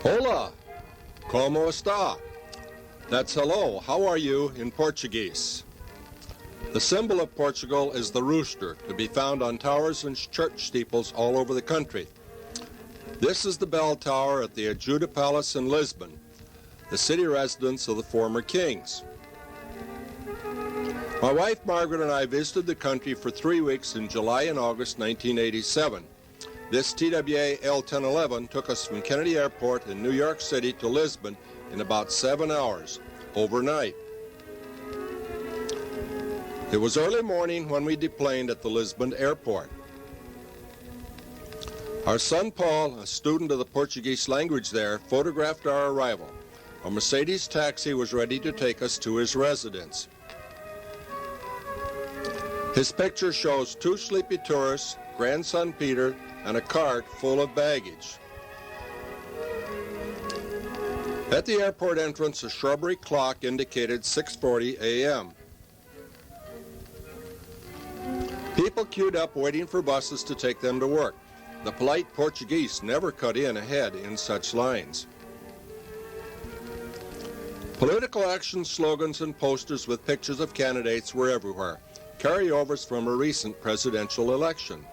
Hola, como está? That's hello, how are you in Portuguese. The symbol of Portugal is the rooster, to be found on towers and church steeples all over the country. This is the bell tower at the Ajuda Palace in Lisbon, the city residence of the former kings. My wife Margaret and I visited the country for 3 weeks in July and August 1987. This TWA L1011 took us from Kennedy Airport in New York City to Lisbon in about 7 hours, overnight. It was early morning when we deplaned at the Lisbon airport. Our son Paul, a student of the Portuguese language there, photographed our arrival. A Mercedes taxi was ready to take us to his residence. His picture shows 2 sleepy tourists, grandson Peter, and a cart full of baggage. At the airport entrance, a shrubbery clock indicated 6:40 a.m. People queued up waiting for buses to take them to work. The polite Portuguese never cut in ahead in such lines. Political action slogans and posters with pictures of candidates were everywhere, carryovers from a recent presidential election.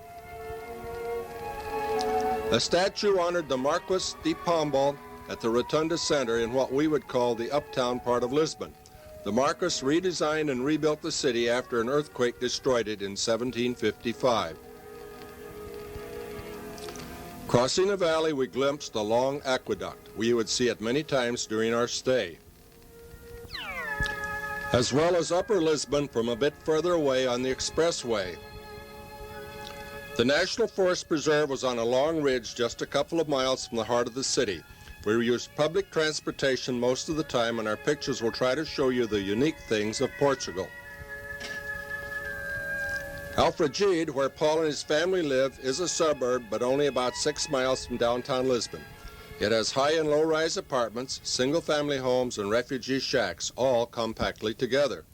A statue honored the Marquis de Pombal at the Rotunda Center in what we would call the uptown part of Lisbon. The Marquis redesigned and rebuilt the city after an earthquake destroyed it in 1755. Crossing a valley, we glimpsed a long aqueduct. We would see it many times during our stay. As well as Upper Lisbon from a bit further away on the expressway. The National Forest Preserve was on a long ridge just a couple of miles from the heart of the city. We used public transportation most of the time, and our pictures will try to show you the unique things of Portugal. Alfragide, where Paul and his family live, is a suburb, but only about 6 miles from downtown Lisbon. It has high and low-rise apartments, single-family homes, and refugee shacks, all compactly together.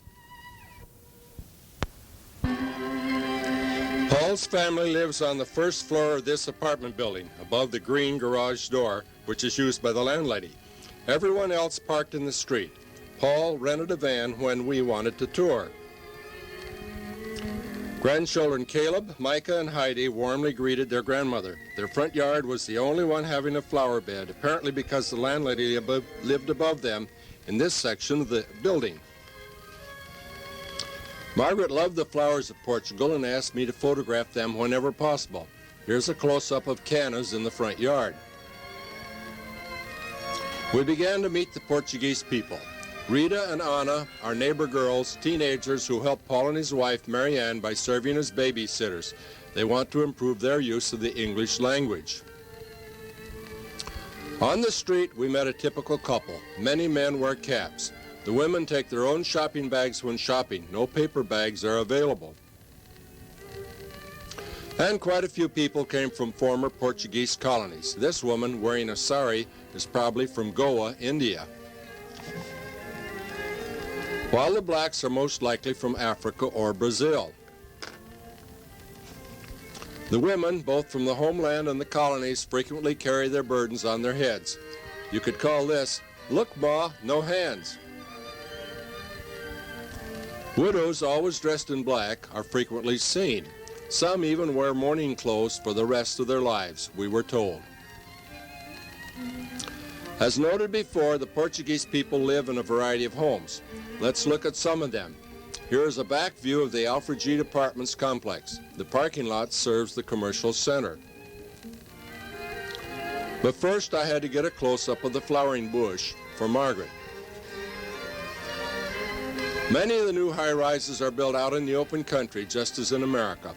Paul's family lives on the first floor of this apartment building, above the green garage door, which is used by the landlady. Everyone else parked in the street. Paul rented a van when we wanted to tour. Grandchildren Caleb, Micah, and Heidi warmly greeted their grandmother. Their front yard was the only one having a flower bed, apparently because the landlady lived above them in this section of the building. Margaret loved the flowers of Portugal and asked me to photograph them whenever possible. Here's a close-up of cannas in the front yard. We began to meet the Portuguese people. Rita and Anna are neighbor girls, teenagers who help Paul and his wife, Marianne, by serving as babysitters. They want to improve their use of the English language. On the street, we met a typical couple. Many men wear caps. The women take their own shopping bags when shopping. No paper bags are available. And quite a few people came from former Portuguese colonies. This woman, wearing a sari, is probably from Goa, India. While the blacks are most likely from Africa or Brazil. The women, both from the homeland and the colonies, frequently carry their burdens on their heads. You could call this, "Look, Ma, no hands." Widows, always dressed in black, are frequently seen. Some even wear mourning clothes for the rest of their lives, we were told. As noted before, the Portuguese people live in a variety of homes. Let's look at some of them. Here is a back view of the Alfragide Apartments complex. The parking lot serves the commercial center. But first I had to get a close-up of the flowering bush for Margaret. Many of the new high-rises are built out in the open country, just as in America.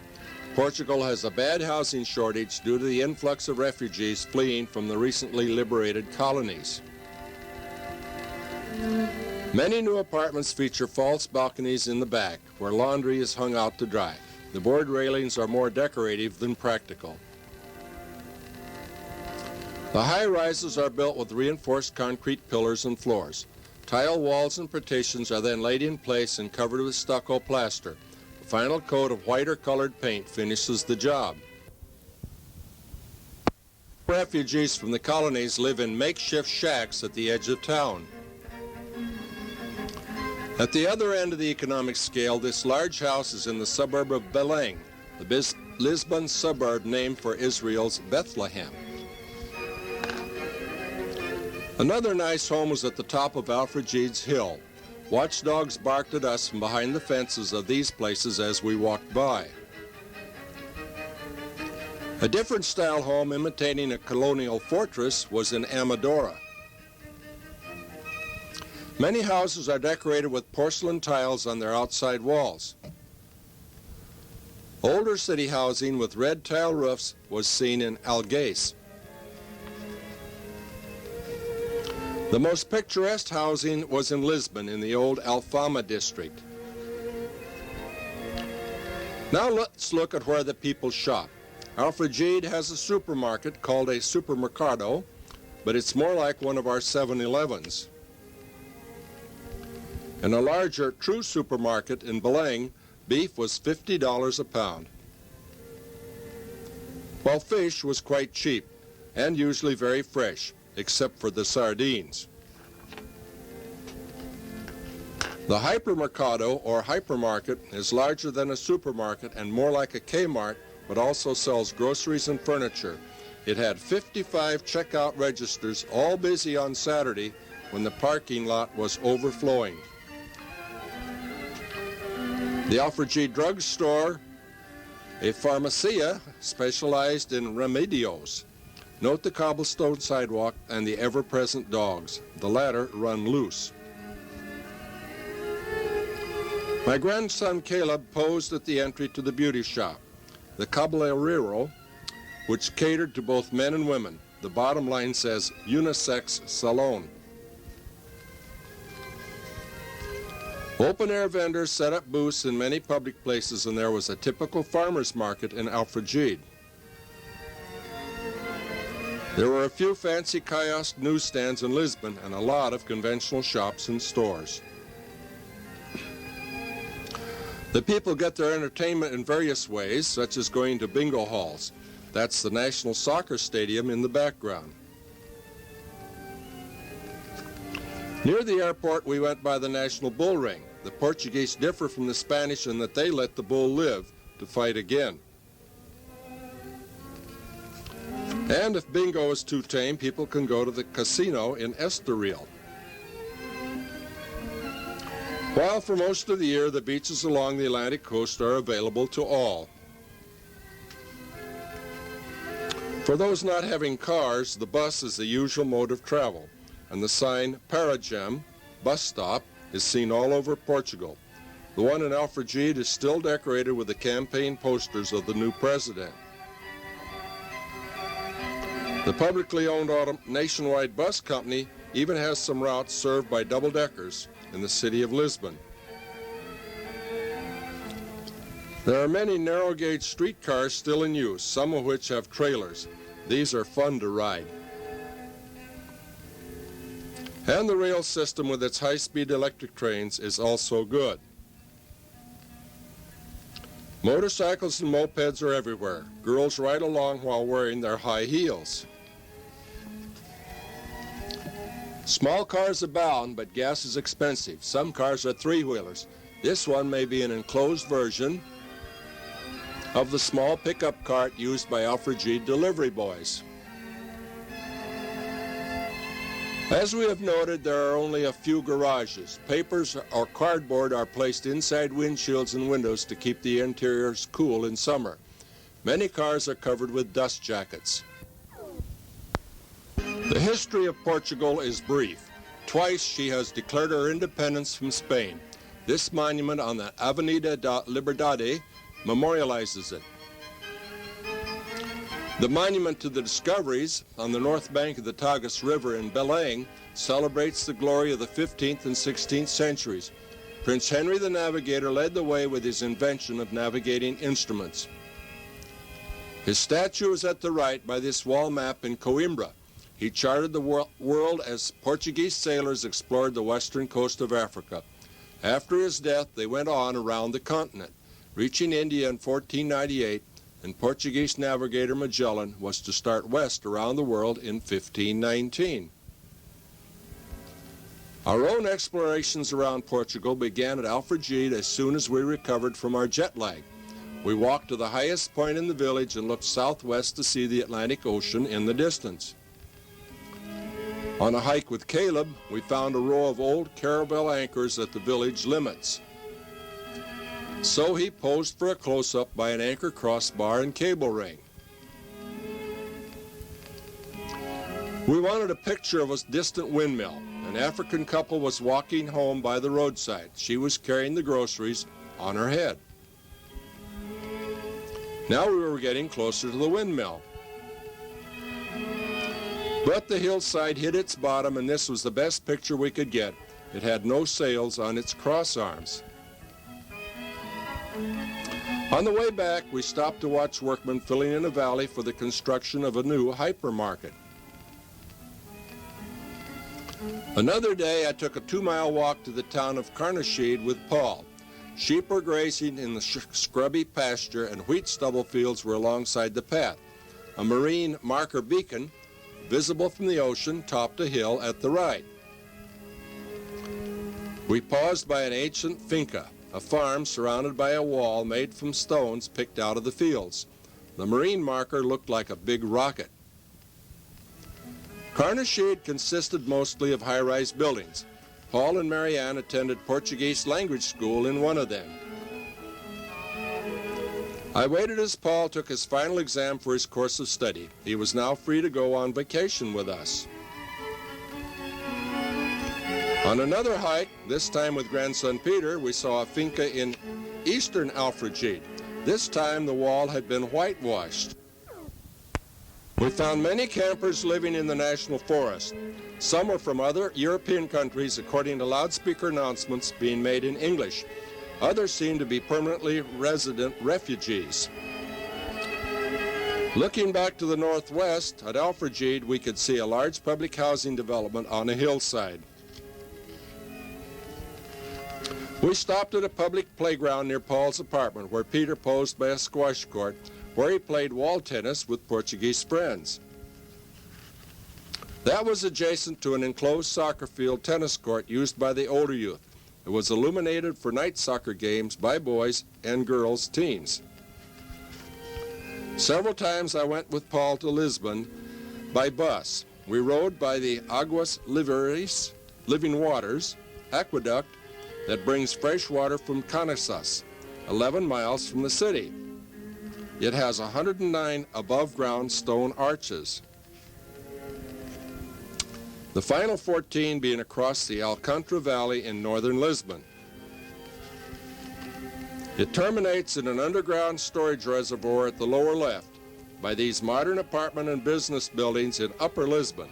Portugal has a bad housing shortage due to the influx of refugees fleeing from the recently liberated colonies. Many new apartments feature false balconies in the back, where laundry is hung out to dry. The board railings are more decorative than practical. The high-rises are built with reinforced concrete pillars and floors. Tile walls and partitions are then laid in place and covered with stucco plaster. A final coat of white or colored paint finishes the job. Refugees from the colonies live in makeshift shacks at the edge of town. At the other end of the economic scale, this large house is in the suburb of Belém, the Lisbon suburb named for Israel's Bethlehem. Another nice home was at the top of Alfragide's Hill. Watchdogs barked at us from behind the fences of these places as we walked by. A different style home imitating a colonial fortress was in Amadora. Many houses are decorated with porcelain tiles on their outside walls. Older city housing with red tile roofs was seen in Algés. The most picturesque housing was in Lisbon in the old Alfama district. Now let's look at where the people shop. Alfragide has a supermarket called a supermercado, but it's more like one of our 7-Elevens. In a larger, true supermarket in Belém, beef was $50 a pound, while fish was quite cheap and usually very fresh, except for the sardines. The hypermercado, or hypermarket, is larger than a supermarket and more like a Kmart, but also sells groceries and furniture. It had 55 checkout registers, all busy on Saturday when the parking lot was overflowing. The Alfragide Drug Store, a pharmacia specialized in remedios. Note the cobblestone sidewalk and the ever-present dogs. The latter run loose. My grandson Caleb posed at the entry to the beauty shop, the Caballerero, which catered to both men and women. The bottom line says unisex salon. Open-air vendors set up booths in many public places, and there was a typical farmer's market in Alfragide. There were a few fancy kiosk newsstands in Lisbon and a lot of conventional shops and stores. The people get their entertainment in various ways, such as going to bingo halls. That's the National Soccer Stadium in the background. Near the airport, we went by the National Bull Ring. The Portuguese differ from the Spanish in that they let the bull live to fight again. And if bingo is too tame, people can go to the casino in Estoril. While for most of the year, the beaches along the Atlantic coast are available to all. For those not having cars, the bus is the usual mode of travel, and the sign Paragem, bus stop, is seen all over Portugal. The one in Alfragide is still decorated with the campaign posters of the new president. The publicly owned nationwide bus company even has some routes served by double-deckers in the city of Lisbon. There are many narrow-gauge streetcars still in use, some of which have trailers. These are fun to ride. And the rail system with its high-speed electric trains is also good. Motorcycles and mopeds are everywhere. Girls ride along while wearing their high heels. Small cars abound, but gas is expensive. Some cars are three-wheelers. This one may be an enclosed version of the small pickup cart used by Alfragide delivery boys. As we have noted, there are only a few garages. Papers or cardboard are placed inside windshields and windows to keep the interiors cool in summer. Many cars are covered with dust jackets. The history of Portugal is brief. Twice she has declared her independence from Spain. This monument on the Avenida da Liberdade memorializes it. The monument to the discoveries on the north bank of the Tagus River in Belém celebrates the glory of the 15th and 16th centuries. Prince Henry the Navigator led the way with his invention of navigating instruments. His statue is at the right by this wall map in Coimbra. He charted the world as Portuguese sailors explored the western coast of Africa. After his death, they went on around the continent. Reaching India in 1498, and Portuguese navigator Magellan was to start west around the world in 1519. Our own explorations around Portugal began at Alfragide as soon as we recovered from our jet lag. We walked to the highest point in the village and looked southwest to see the Atlantic Ocean in the distance. On a hike with Caleb, we found a row of old caravel anchors at the village limits. So he posed for a close-up by an anchor crossbar and cable ring. We wanted a picture of a distant windmill. An African couple was walking home by the roadside. She was carrying the groceries on her head. Now we were getting closer to the windmill. But the hillside hit its bottom, and this was the best picture we could get. It had no sails on its cross arms. On the way back, we stopped to watch workmen filling in a valley for the construction of a new hypermarket. Another day, I took a 2-mile walk to the town of Carnashide with Paul. Sheep were grazing in the scrubby pasture, and wheat stubble fields were alongside the path. A marine marker beacon, visible from the ocean, topped a hill at the right. We paused by an ancient finca, a farm surrounded by a wall made from stones picked out of the fields. The marine marker looked like a big rocket. Carnashide consisted mostly of high-rise buildings. Paul and Marianne attended Portuguese language school in one of them. I waited as Paul took his final exam for his course of study. He was now free to go on vacation with us. On another hike, this time with grandson Peter, we saw a finca in eastern Alfragide. This time the wall had been whitewashed. We found many campers living in the national forest. Some were from other European countries, according to loudspeaker announcements being made in English. Others seemed to be permanently resident refugees. Looking back to the northwest, at Alfragide, we could see a large public housing development on a hillside. We stopped at a public playground near Paul's apartment, where Peter posed by a squash court, where he played wall tennis with Portuguese friends. That was adjacent to an enclosed soccer field tennis court used by the older youth. It was illuminated for night soccer games by boys and girls teams. Several times I went with Paul to Lisbon by bus. We rode by the Aguas Livres, Living Waters, aqueduct that brings fresh water from Canaças, 11 miles from the city. It has 109 above-ground stone arches. The final 14 being across the Alcântara Valley in northern Lisbon. It terminates in an underground storage reservoir at the lower left by these modern apartment and business buildings in upper Lisbon.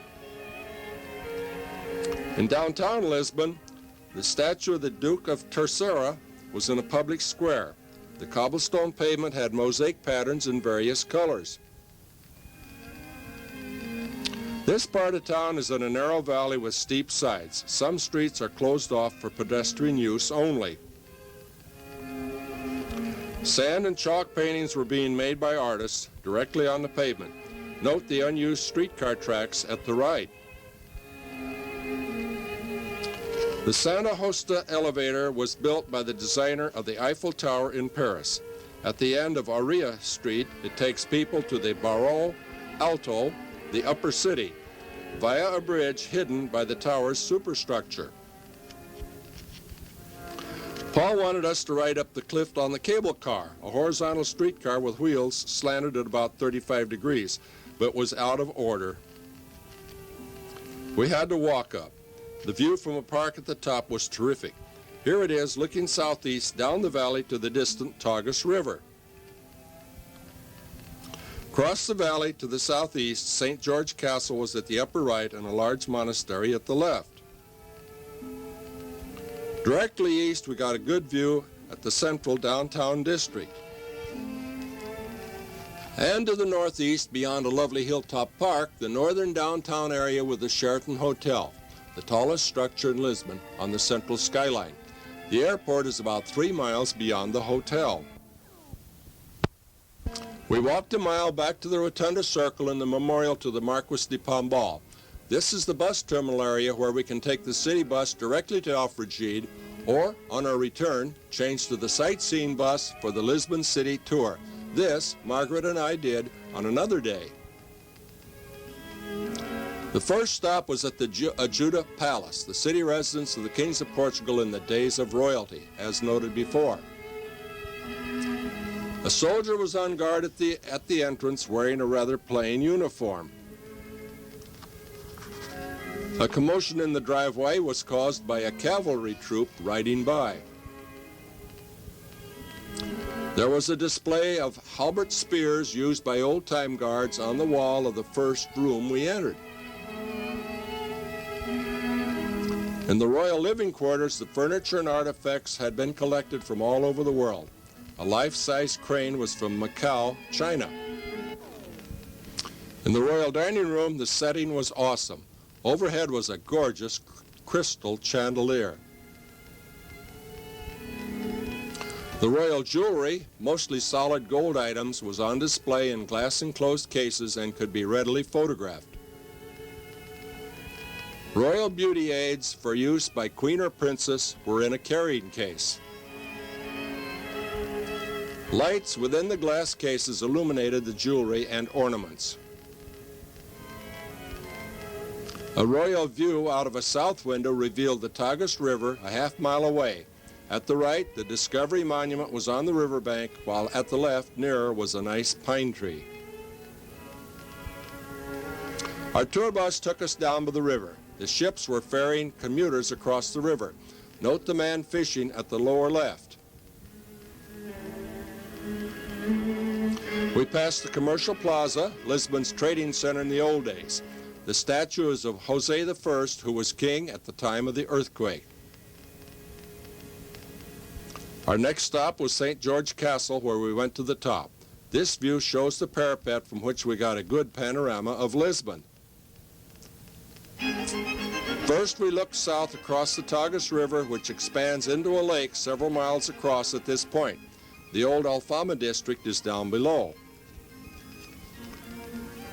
In downtown Lisbon, the statue of the Duke of Terceira was in a public square. The cobblestone pavement had mosaic patterns in various colors. This part of town is in a narrow valley with steep sides. Some streets are closed off for pedestrian use only. Sand and chalk paintings were being made by artists directly on the pavement. Note the unused streetcar tracks at the right. The Santa Hosta elevator was built by the designer of the Eiffel Tower in Paris. At the end of Aurea Street, it takes people to the Barão Alto, the upper city, via a bridge hidden by the tower's superstructure. Paul wanted us to ride up the cliff on the cable car, a horizontal streetcar with wheels slanted at about 35 degrees, but was out of order. We had to walk up. The view from a park at the top was terrific. Here it is, looking southeast down the valley to the distant Tagus River. Across the valley to the southeast, St. George Castle was at the upper right and a large monastery at the left. Directly east, we got a good view at the central downtown district. And to the northeast, beyond a lovely hilltop park, the northern downtown area with the Sheraton Hotel, the tallest structure in Lisbon on the central skyline. The airport is about 3 miles beyond the hotel. We walked a mile back to the Rotunda Circle in the memorial to the Marquis de Pombal. This is the bus terminal area where we can take the city bus directly to Alfragide, or, on our return, change to the sightseeing bus for the Lisbon City Tour. This, Margaret and I did on another day. The first stop was at the Ajuda Palace, the city residence of the kings of Portugal in the days of royalty, as noted before. A soldier was on guard at the entrance wearing a rather plain uniform. A commotion in the driveway was caused by a cavalry troop riding by. There was a display of halberd spears used by old-time guards on the wall of the first room we entered. In the royal living quarters, the furniture and artifacts had been collected from all over the world. A life-size crane was from Macau, China. In the royal dining room, the setting was awesome. Overhead was a gorgeous crystal chandelier. The royal jewelry, mostly solid gold items, was on display in glass-enclosed cases and could be readily photographed. Royal beauty aids for use by queen or princess were in a carrying case. Lights within the glass cases illuminated the jewelry and ornaments. A royal view out of a south window revealed the Tagus River a half-mile away. At the right, the Discovery Monument was on the riverbank, while at the left, nearer, was a nice pine tree. Our tour bus took us down by the river. The ships were ferrying commuters across the river. Note the man fishing at the lower left. We passed the Commercial Plaza, Lisbon's trading center in the old days. The statue is of Jose I, who was king at the time of the earthquake. Our next stop was St. George Castle, where we went to the top. This view shows the parapet from which we got a good panorama of Lisbon. First, we looked south across the Tagus River, which expands into a lake several miles across at this point. The old Alfama district is down below.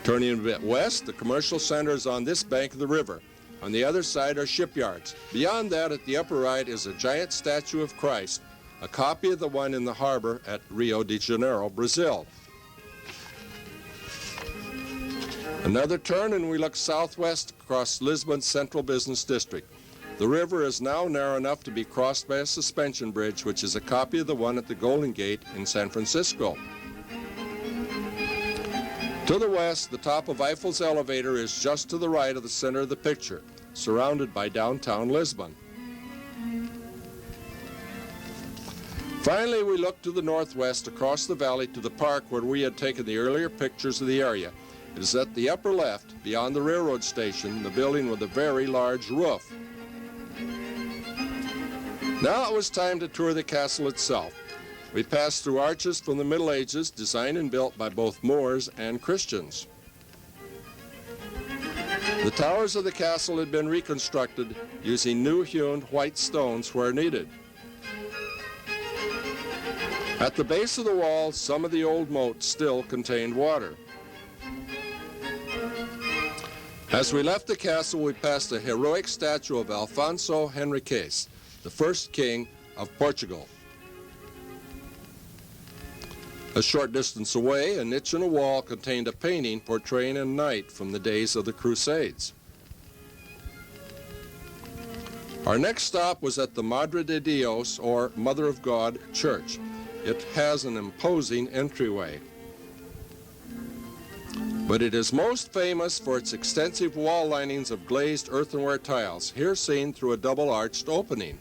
Turning a bit west, the commercial center is on this bank of the river. On the other side are shipyards. Beyond that, at the upper right, is a giant statue of Christ, a copy of the one in the harbor at Rio de Janeiro, Brazil. Another turn and we look southwest across Lisbon's central business district. The river is now narrow enough to be crossed by a suspension bridge, which is a copy of the one at the Golden Gate in San Francisco. To the west, the top of Eiffel's elevator is just to the right of the center of the picture, surrounded by downtown Lisbon. Finally, we look to the northwest across the valley to the park where we had taken the earlier pictures of the area. It is at the upper left, beyond the railroad station, the building with a very large roof. Now it was time to tour the castle itself. We passed through arches from the Middle Ages, designed and built by both Moors and Christians. The towers of the castle had been reconstructed using new hewn white stones where needed. At the base of the wall, some of the old moats still contained water. As we left the castle, we passed a heroic statue of Alfonso Henriques, the first king of Portugal. A short distance away, a niche in a wall contained a painting portraying a knight from the days of the Crusades. Our next stop was at the Madre de Dios, or Mother of God, church. It has an imposing entryway. But it is most famous for its extensive wall linings of glazed earthenware tiles, here seen through a double-arched opening.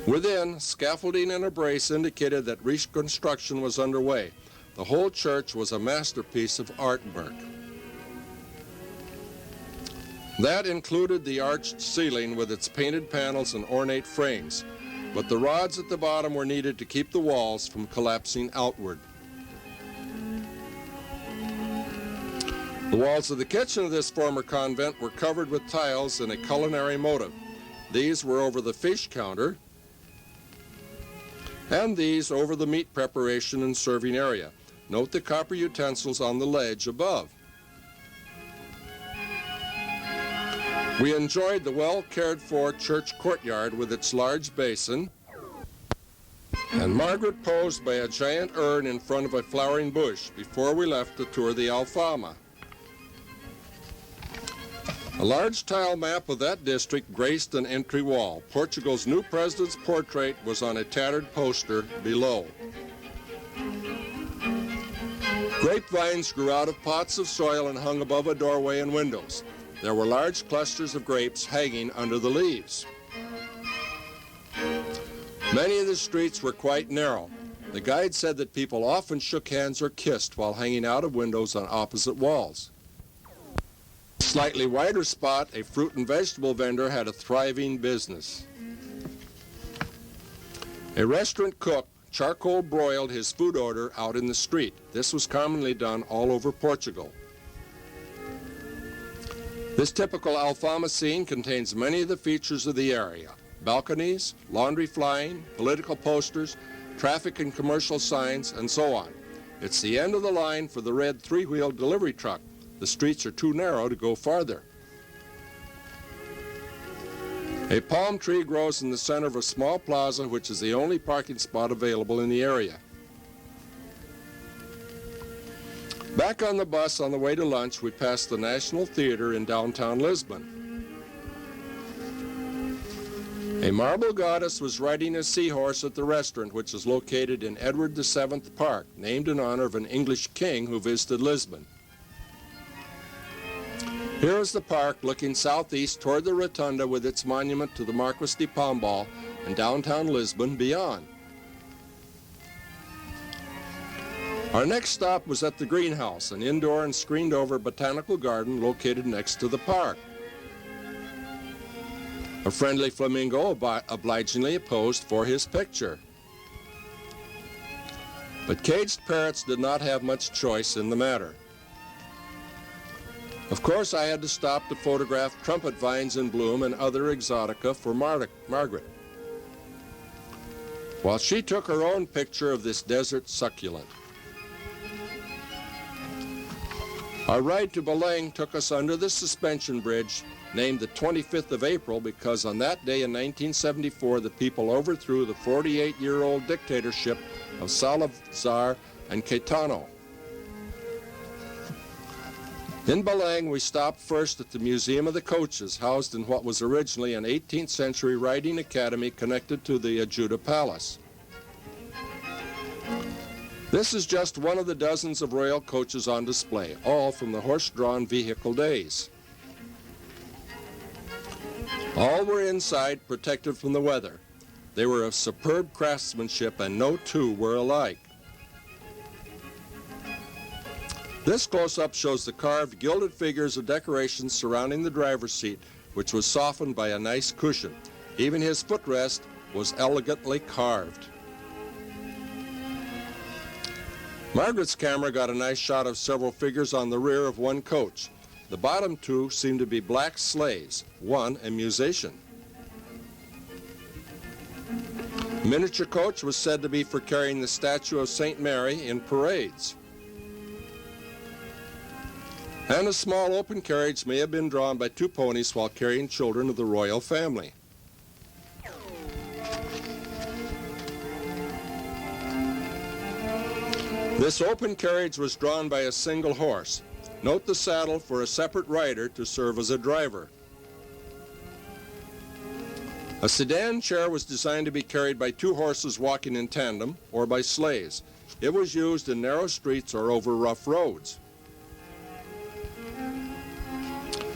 Within, scaffolding and a brace indicated that reconstruction was underway. The whole church was a masterpiece of artwork. That included the arched ceiling with its painted panels and ornate frames, but the rods at the bottom were needed to keep the walls from collapsing outward. The walls of the kitchen of this former convent were covered with tiles in a culinary motive. These were over the fish counter, and these over the meat preparation and serving area. Note the copper utensils on the ledge above. We enjoyed the well-cared-for church courtyard with its large basin, and Margaret posed by a giant urn in front of a flowering bush before we left to tour the Alfama. A large tile map of that district graced an entry wall. Portugal's new president's portrait was on a tattered poster below. Grapevines grew out of pots of soil and hung above a doorway and windows. There were large clusters of grapes hanging under the leaves. Many of the streets were quite narrow. The guide said that people often shook hands or kissed while hanging out of windows on opposite walls. A slightly wider spot, a fruit and vegetable vendor had a thriving business. A restaurant cook charcoal broiled his food order out in the street. This was commonly done all over Portugal. This typical Alfama scene contains many of the features of the area: balconies, laundry flying, political posters, traffic and commercial signs, and so on. It's the end of the line for the red three-wheeled delivery truck. The streets are too narrow to go farther. A palm tree grows in the center of a small plaza, which is the only parking spot available in the area. Back on the bus on the way to lunch, we passed the National Theater in downtown Lisbon. A marble goddess was riding a seahorse at the restaurant, which is located in Edward VII Park, named in honor of an English king who visited Lisbon. Here is the park looking southeast toward the rotunda with its monument to the Marquis de Pombal and downtown Lisbon beyond. Our next stop was at the greenhouse, an indoor and screened-over botanical garden located next to the park. A friendly flamingo obligingly posed for his picture. But caged parrots did not have much choice in the matter. Of course, I had to stop to photograph trumpet vines in bloom and other exotica for Margaret, while she took her own picture of this desert succulent. Our ride to Belém took us under the suspension bridge, named the 25th of April because on that day in 1974, the people overthrew the 48-year-old dictatorship of Salazar and Caetano. In Belém, we stopped first at the Museum of the Coaches, housed in what was originally an 18th century riding academy connected to the Ajuda Palace. This is just one of the dozens of royal coaches on display, all from the horse-drawn vehicle days. All were inside, protected from the weather. They were of superb craftsmanship, and no two were alike. This close-up shows the carved gilded figures of decorations surrounding the driver's seat, which was softened by a nice cushion. Even his footrest was elegantly carved. Margaret's camera got a nice shot of several figures on the rear of one coach. The bottom two seemed to be black sleighs, one a musician. The miniature coach was said to be for carrying the statue of St. Mary in parades. And a small open carriage may have been drawn by two ponies while carrying children of the royal family. This open carriage was drawn by a single horse. Note the saddle for a separate rider to serve as a driver. A sedan chair was designed to be carried by two horses walking in tandem or by sleighs. It was used in narrow streets or over rough roads.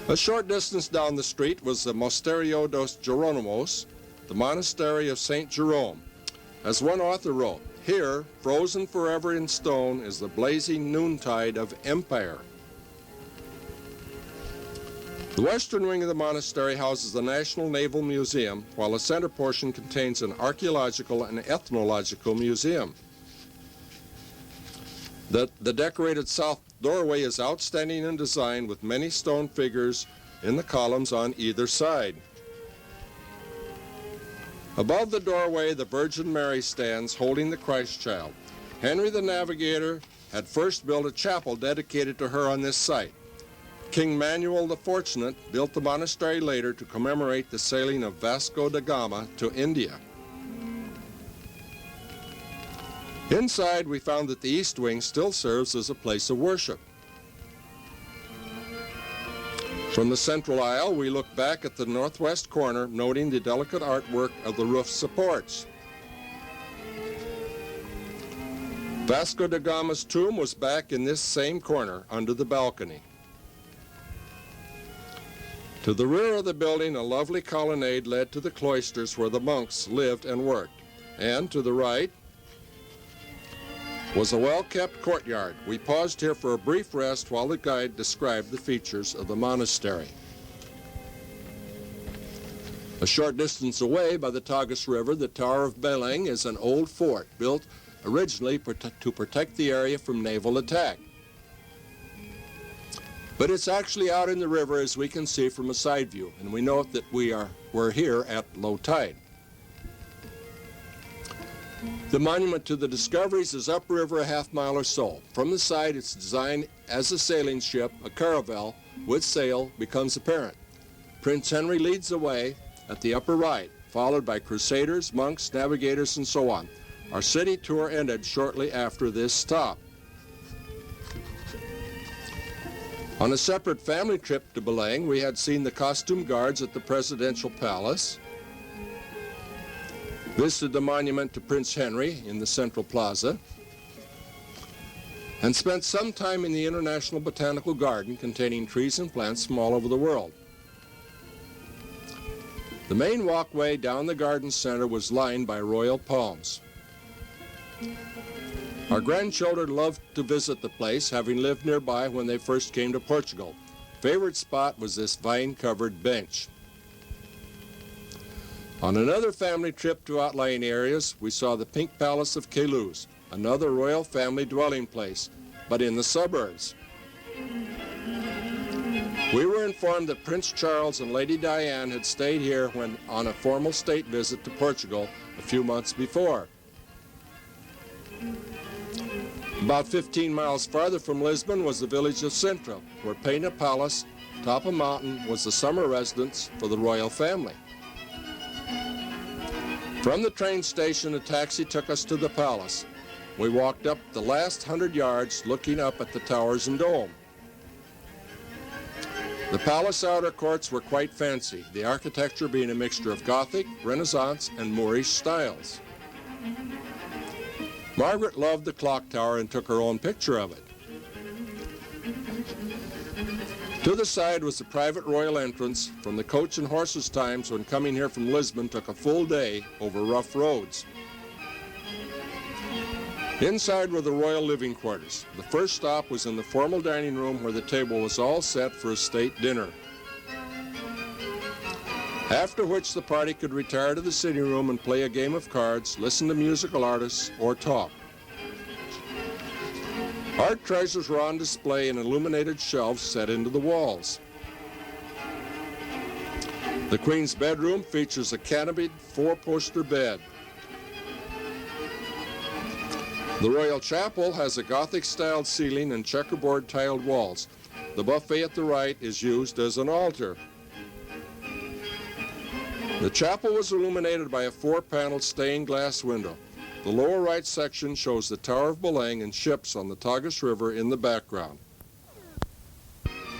A short distance down the street was the Mosterio dos Jerónimos, the monastery of St. Jerome. As one author wrote, "Here, frozen forever in stone, is the blazing noontide of empire." The western wing of the monastery houses the National Naval Museum, while the center portion contains an archaeological and ethnological museum. The decorated south doorway is outstanding in design with many stone figures in the columns on either side. Above the doorway, the Virgin Mary stands holding the Christ child. Henry the Navigator had first built a chapel dedicated to her on this site. King Manuel the Fortunate built the monastery later to commemorate the sailing of Vasco da Gama to India. Inside, we found that the east wing still serves as a place of worship. From the central aisle, we look back at the northwest corner, noting the delicate artwork of the roof supports. Vasco da Gama's tomb was back in this same corner, under the balcony. To the rear of the building, a lovely colonnade led to the cloisters where the monks lived and worked. And to the right was a well-kept courtyard. We paused here for a brief rest while the guide described the features of the monastery. A short distance away by the Tagus River, the Tower of Beleng is an old fort built originally to protect the area from naval attack. But it's actually out in the river, as we can see from a side view, and we know that we're here at low tide. The monument to the discoveries is upriver a half-mile or so. From the side, it's designed as a sailing ship. A caravel with sail becomes apparent. Prince Henry leads the way at the upper right, followed by crusaders, monks, navigators, and so on. Our city tour ended shortly after this stop. On a separate family trip to Beleng, we had seen the costume guards at the presidential palace, visited the monument to Prince Henry in the Central Plaza, and spent some time in the International Botanical Garden containing trees and plants from all over the world. The main walkway down the garden center was lined by royal palms. Our grandchildren loved to visit the place, having lived nearby when they first came to Portugal. Favorite spot was this vine-covered bench. On another family trip to outlying areas, we saw the Pink Palace of Queluz, another royal family dwelling place, but in the suburbs. We were informed that Prince Charles and Lady Diane had stayed here when on a formal state visit to Portugal a few months before. About 15 miles farther from Lisbon was the village of Sintra, where Pena Palace, top a mountain, was the summer residence for the royal family. From the train station, a taxi took us to the palace. We walked up the last 100 yards, looking up at the towers and dome. The palace outer courts were quite fancy, the architecture being a mixture of Gothic, Renaissance, and Moorish styles. Margaret loved the clock tower and took her own picture of it. To the side was the private royal entrance from the coach and horses times when coming here from Lisbon took a full day over rough roads. Inside were the royal living quarters. The first stop was in the formal dining room where the table was all set for a state dinner. After which the party could retire to the sitting room and play a game of cards, listen to musical artists, or talk. Art treasures were on display in illuminated shelves set into the walls. The Queen's bedroom features a canopied four-poster bed. The Royal Chapel has a Gothic-styled ceiling and checkerboard tiled walls. The buffet at the right is used as an altar. The chapel was illuminated by a four-paneled stained glass window. The lower right section shows the Tower of Beleng and ships on the Tagus River in the background.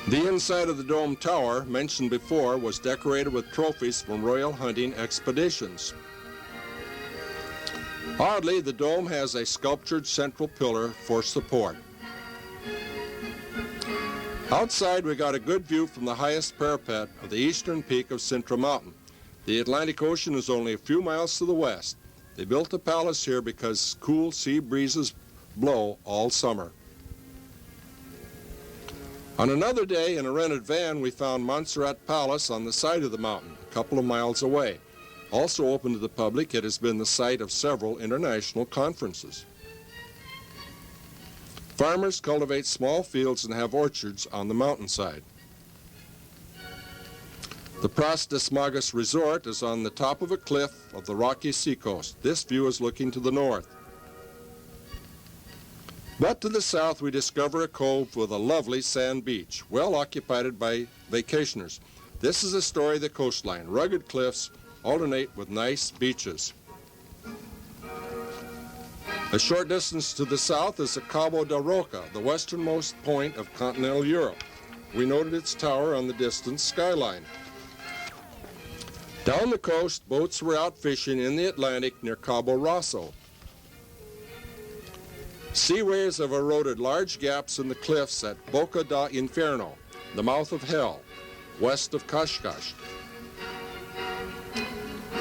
The inside of the Dome Tower, mentioned before, was decorated with trophies from royal hunting expeditions. Oddly, the dome has a sculptured central pillar for support. Outside, we got a good view from the highest parapet of the eastern peak of Sintra Mountain. The Atlantic Ocean is only a few miles to the west. They built the palace here because cool sea breezes blow all summer. On another day, in a rented van, we found Montserrat Palace on the side of the mountain, a couple of miles away. Also open to the public, it has been the site of several international conferences. Farmers cultivate small fields and have orchards on the mountainside. The Pras das Magas Resort is on the top of a cliff of the rocky seacoast. This view is looking to the north. But to the south we discover a cove with a lovely sand beach, well occupied by vacationers. This is the story of the coastline. Rugged cliffs alternate with nice beaches. A short distance to the south is the Cabo da Roca, the westernmost point of continental Europe. We noted its tower on the distant skyline. Down the coast, boats were out fishing in the Atlantic near Cabo Rosso. Sea waves have eroded large gaps in the cliffs at Boca da Inferno, the mouth of hell, west of Kashkash.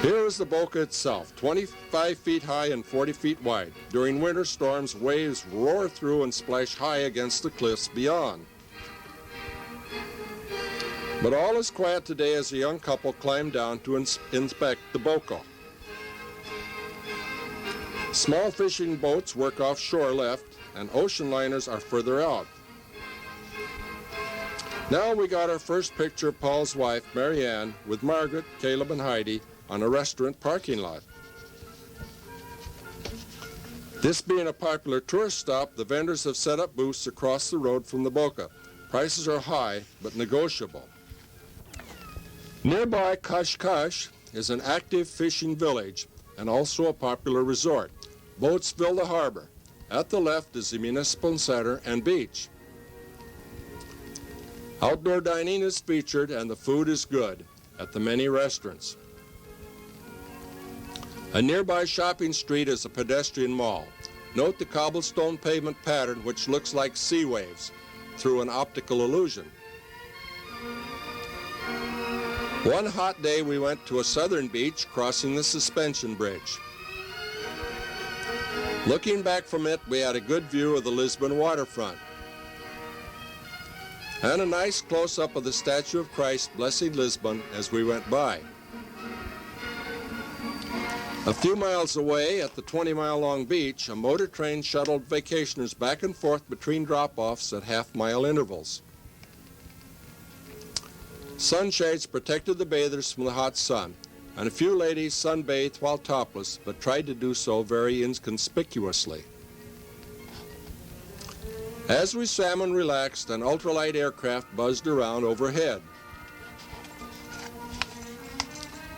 Here is the Boca itself, 25 feet high and 40 feet wide. During winter storms, waves roar through and splash high against the cliffs beyond. But all is quiet today as a young couple climb down to inspect the Boca. Small fishing boats work offshore left, and ocean liners are further out. Now we got our first picture of Paul's wife, Marianne, with Margaret, Caleb, and Heidi on a restaurant parking lot. This being a popular tourist stop, the vendors have set up booths across the road from the Boca. Prices are high, but negotiable. Nearby Kashkash is an active fishing village and also a popular resort. Boats fill the harbor. At the left is the municipal center and beach. Outdoor dining is featured and the food is good at the many restaurants. A nearby shopping street is a pedestrian mall. Note the cobblestone pavement pattern which looks like sea waves through an optical illusion. One hot day we went to a southern beach crossing the suspension bridge. Looking back from it, we had a good view of the Lisbon waterfront and a nice close-up of the statue of Christ blessing Lisbon as we went by. A few miles away at the 20-mile-long beach, a motor train shuttled vacationers back and forth between drop-offs at half-mile intervals. Sunshades protected the bathers from the hot sun, and a few ladies sunbathed while topless, but tried to do so very inconspicuously. As we swam and relaxed, an ultralight aircraft buzzed around overhead.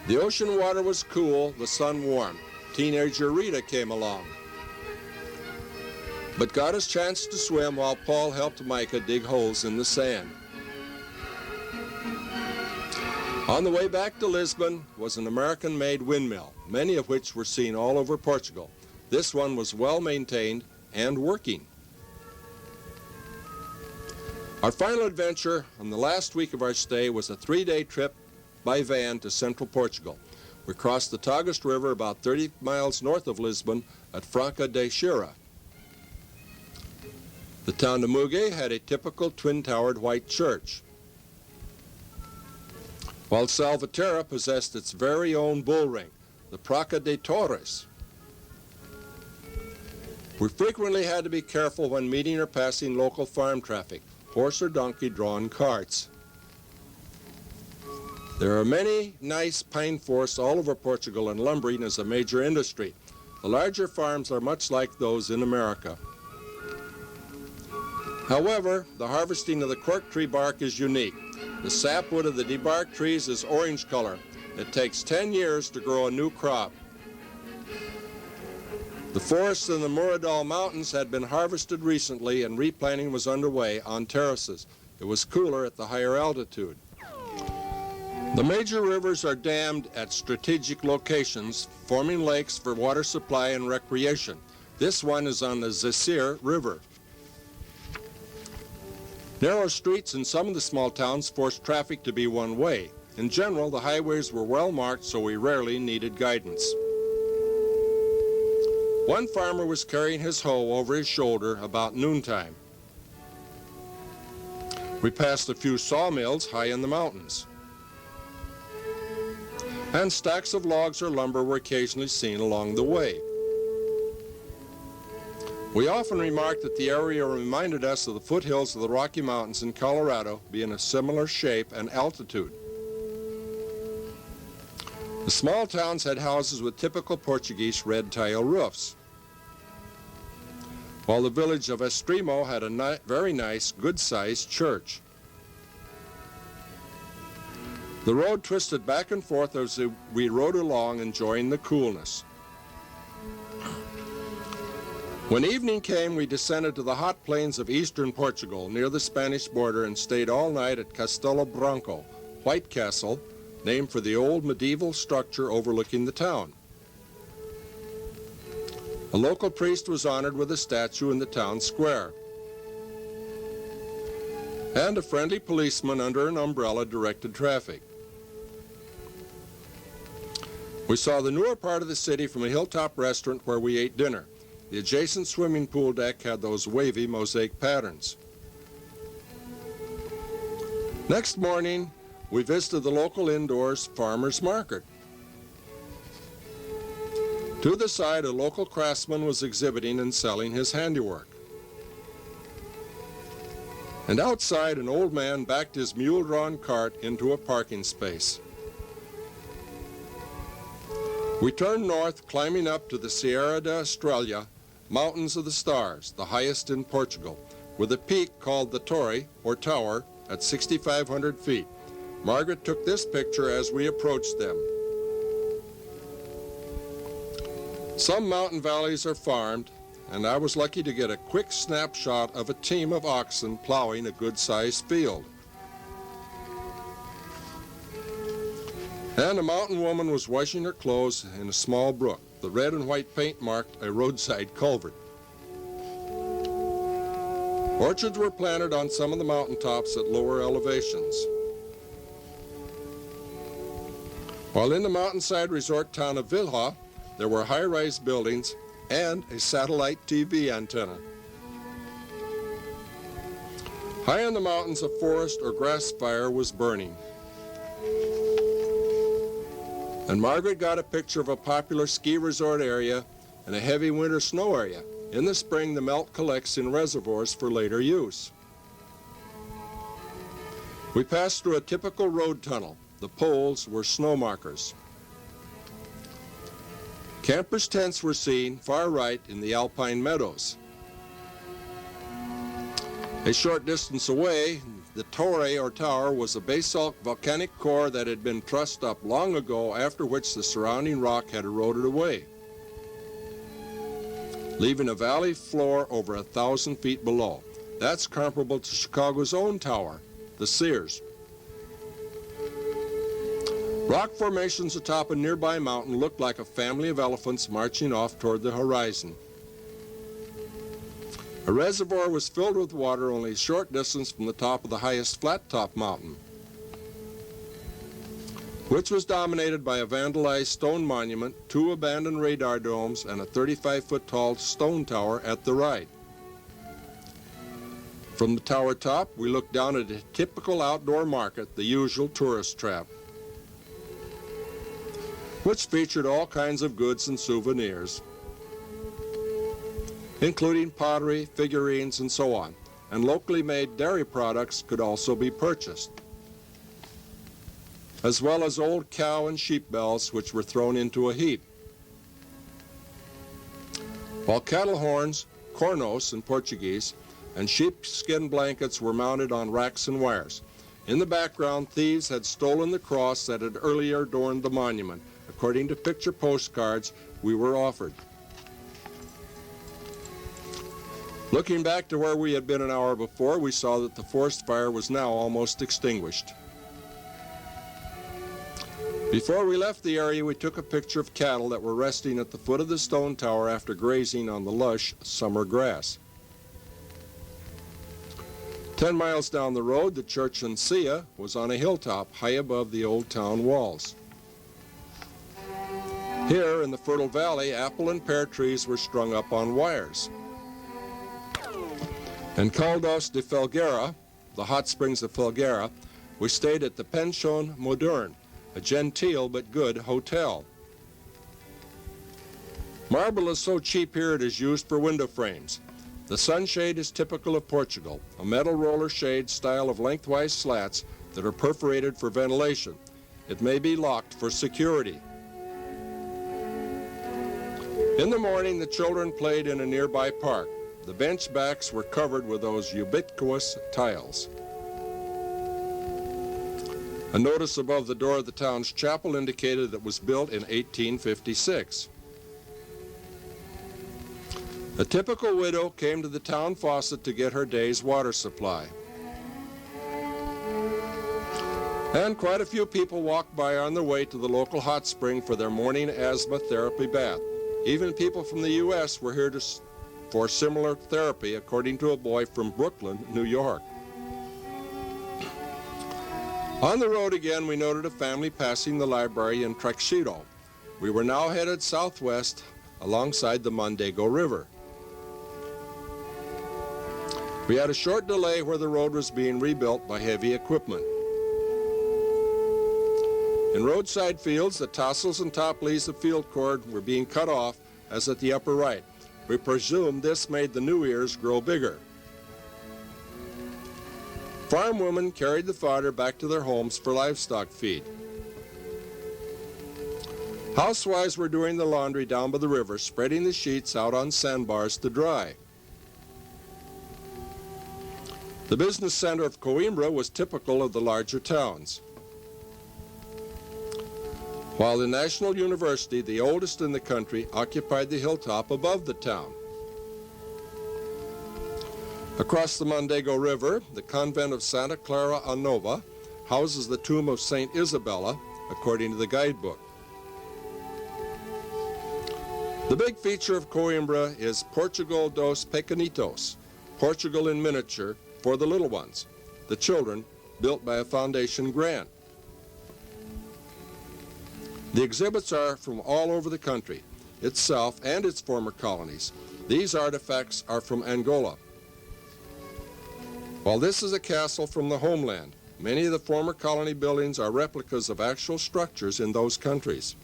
The ocean water was cool, the sun warm. Teenager Rita came along, but got his chance to swim while Paul helped Micah dig holes in the sand. On the way back to Lisbon was an American-made windmill, many of which were seen all over Portugal. This one was well maintained and working. Our final adventure on the last week of our stay was a 3-day trip by van to central Portugal. We crossed the Tagus River about 30 miles north of Lisbon at Franca de Xira. The town of Mugue had a typical twin-towered white church, while Salvaterra possessed its very own bull ring, the Praça de Torres. We frequently had to be careful when meeting or passing local farm traffic, horse or donkey-drawn carts. There are many nice pine forests all over Portugal, and lumbering is a major industry. The larger farms are much like those in America. However, the harvesting of the cork tree bark is unique. The sapwood of the debarked trees is orange color. It takes 10 years to grow a new crop. The forests in the Muradal Mountains had been harvested recently and replanting was underway on terraces. It was cooler at the higher altitude. The major rivers are dammed at strategic locations, forming lakes for water supply and recreation. This one is on the Zesir River. Narrow streets in some of the small towns forced traffic to be one way. In general, the highways were well marked, so we rarely needed guidance. One farmer was carrying his hoe over his shoulder about noontime. We passed a few sawmills high in the mountains, and stacks of logs or lumber were occasionally seen along the way. We often remarked that the area reminded us of the foothills of the Rocky Mountains in Colorado, being a similar shape and altitude. The small towns had houses with typical Portuguese red tile roofs, while the village of Extremo had a very nice, good-sized church. The road twisted back and forth as we rode along, enjoying the coolness. When evening came, we descended to the hot plains of eastern Portugal, near the Spanish border, and stayed all night at Castelo Branco, White Castle, named for the old medieval structure overlooking the town. A local priest was honored with a statue in the town square, and a friendly policeman under an umbrella directed traffic. We saw the newer part of the city from a hilltop restaurant where we ate dinner. The adjacent swimming pool deck had those wavy mosaic patterns. Next morning, we visited the local indoors farmers market. To the side, a local craftsman was exhibiting and selling his handiwork. And outside, an old man backed his mule-drawn cart into a parking space. We turned north, climbing up to the Sierra de Estrella, Mountains of the Stars, the highest in Portugal, with a peak called the Torre, or Tower, at 6,500 feet. Margaret took this picture as we approached them. Some mountain valleys are farmed, and I was lucky to get a quick snapshot of a team of oxen plowing a good-sized field. And a mountain woman was washing her clothes in a small brook. The red and white paint marked a roadside culvert. Orchards were planted on some of the mountaintops at lower elevations. While in the mountainside resort town of Vilha, there were high-rise buildings and a satellite TV antenna. High in the mountains, a forest or grass fire was burning. And Margaret got a picture of a popular ski resort area and a heavy winter snow area. In the spring, the melt collects in reservoirs for later use. We passed through a typical road tunnel. The poles were snow markers. Campers' tents were seen far right in the alpine meadows. A short distance away, the Torre or Tower was a basalt volcanic core that had been trussed up long ago, after which the surrounding rock had eroded away, leaving a valley floor over 1,000 feet below. That's comparable to Chicago's own tower, the Sears. Rock formations atop a nearby mountain looked like a family of elephants marching off toward the horizon. A reservoir was filled with water only a short distance from the top of the highest flat-top mountain, which was dominated by a vandalized stone monument, 2 abandoned radar domes, and a 35-foot-tall stone tower at the right. From the tower top, we looked down at a typical outdoor market, the usual tourist trap, which featured all kinds of goods and souvenirs, including pottery, figurines, and so on, and locally made dairy products could also be purchased, as well as old cow and sheep bells, which were thrown into a heap, while cattle horns, cornos in Portuguese, and sheepskin blankets were mounted on racks and wires. In the background, thieves had stolen the cross that had earlier adorned the monument, according to picture postcards we were offered. Looking back to where we had been an hour before, we saw that the forest fire was now almost extinguished. Before we left the area, we took a picture of cattle that were resting at the foot of the stone tower after grazing on the lush summer grass. 10 miles down the road, the church in Sia was on a hilltop high above the old town walls. Here in the fertile valley, apple and pear trees were strung up on wires. In Caldos de Felguera, the hot springs of Felguera, we stayed at the Pension Modern, a genteel but good hotel. Marble is so cheap here it is used for window frames. The sunshade is typical of Portugal, a metal roller shade style of lengthwise slats that are perforated for ventilation. It may be locked for security. In the morning, the children played in a nearby park. The bench backs were covered with those ubiquitous tiles. A notice above the door of the town's chapel indicated it was built in 1856. A typical widow came to the town faucet to get her day's water supply. And quite a few people walked by on their way to the local hot spring for their morning asthma therapy bath. Even people from the U.S. were here for similar therapy, according to a boy from Brooklyn, New York. On the road again, we noted a family passing the library in Trexito. We were now headed southwest alongside the Mondego River. We had a short delay where the road was being rebuilt by heavy equipment. In roadside fields, the tassels and top leaves of field cord were being cut off, as at the upper right. We presume this made the new ears grow bigger. Farm women carried the fodder back to their homes for livestock feed. Housewives were doing the laundry down by the river, spreading the sheets out on sandbars to dry. The business center of Coimbra was typical of the larger towns, while the National University, the oldest in the country, occupied the hilltop above the town. Across the Mondego River, the convent of Santa Clara a Nova houses the tomb of St. Isabella, according to the guidebook. The big feature of Coimbra is Portugal dos Pequenitos, Portugal in miniature for the little ones, the children, built by a foundation grant. The exhibits are from all over the country, itself and its former colonies. These artifacts are from Angola. While this is a castle from the homeland, many of the former colony buildings are replicas of actual structures in those countries.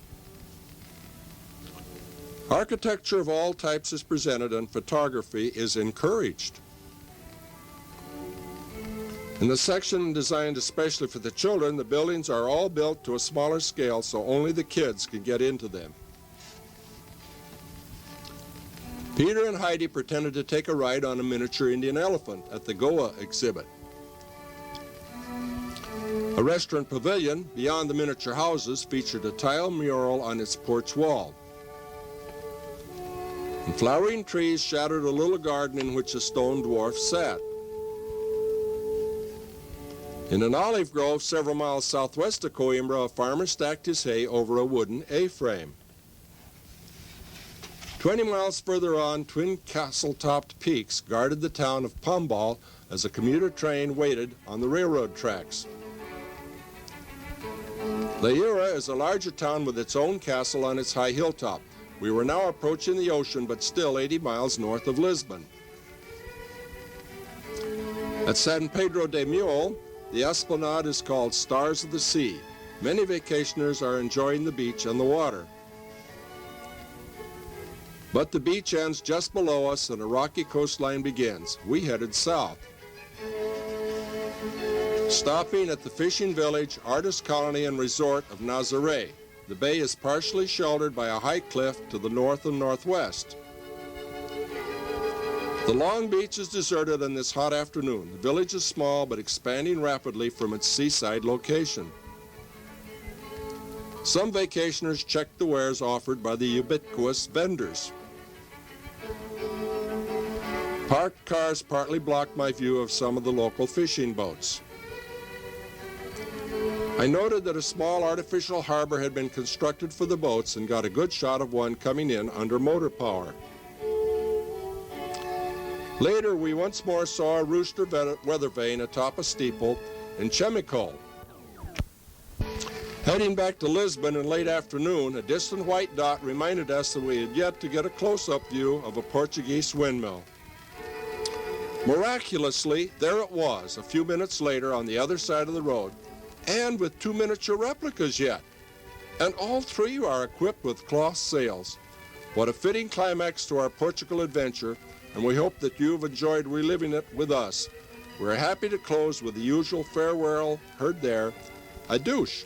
Architecture of all types is presented and photography is encouraged. In the section designed especially for the children, the buildings are all built to a smaller scale so only the kids can get into them. Peter and Heidi pretended to take a ride on a miniature Indian elephant at the Goa exhibit. A restaurant pavilion beyond the miniature houses featured a tile mural on its porch wall. And flowering trees shadowed a little garden in which a stone dwarf sat. In an olive grove several miles southwest of Coimbra, a farmer stacked his hay over a wooden A-frame. 20 miles further on, twin castle-topped peaks guarded the town of Pombal as a commuter train waited on the railroad tracks. Leira is a larger town with its own castle on its high hilltop. We were now approaching the ocean, but still 80 miles north of Lisbon. At San Pedro de Mule, the esplanade is called Stars of the Sea. Many vacationers are enjoying the beach and the water. But the beach ends just below us and a rocky coastline begins. We headed south, stopping at the fishing village, artist colony, and resort of Nazaré. The bay is partially sheltered by a high cliff to the north and northwest. The long beach is deserted on this hot afternoon. The village is small but expanding rapidly from its seaside location. Some vacationers check the wares offered by the ubiquitous vendors. Parked cars partly blocked my view of some of the local fishing boats. I noted that a small artificial harbor had been constructed for the boats and got a good shot of one coming in under motor power. Later, we once more saw a rooster weather vane atop a steeple in Chemical. Heading back to Lisbon in late afternoon, a distant white dot reminded us that we had yet to get a close-up view of a Portuguese windmill. Miraculously, there it was a few minutes later on the other side of the road, and with 2 miniature replicas yet. And all 3 are equipped with cloth sails. What a fitting climax to our Portugal adventure, and we hope that you've enjoyed reliving it with us. We're happy to close with the usual farewell heard there, adouche.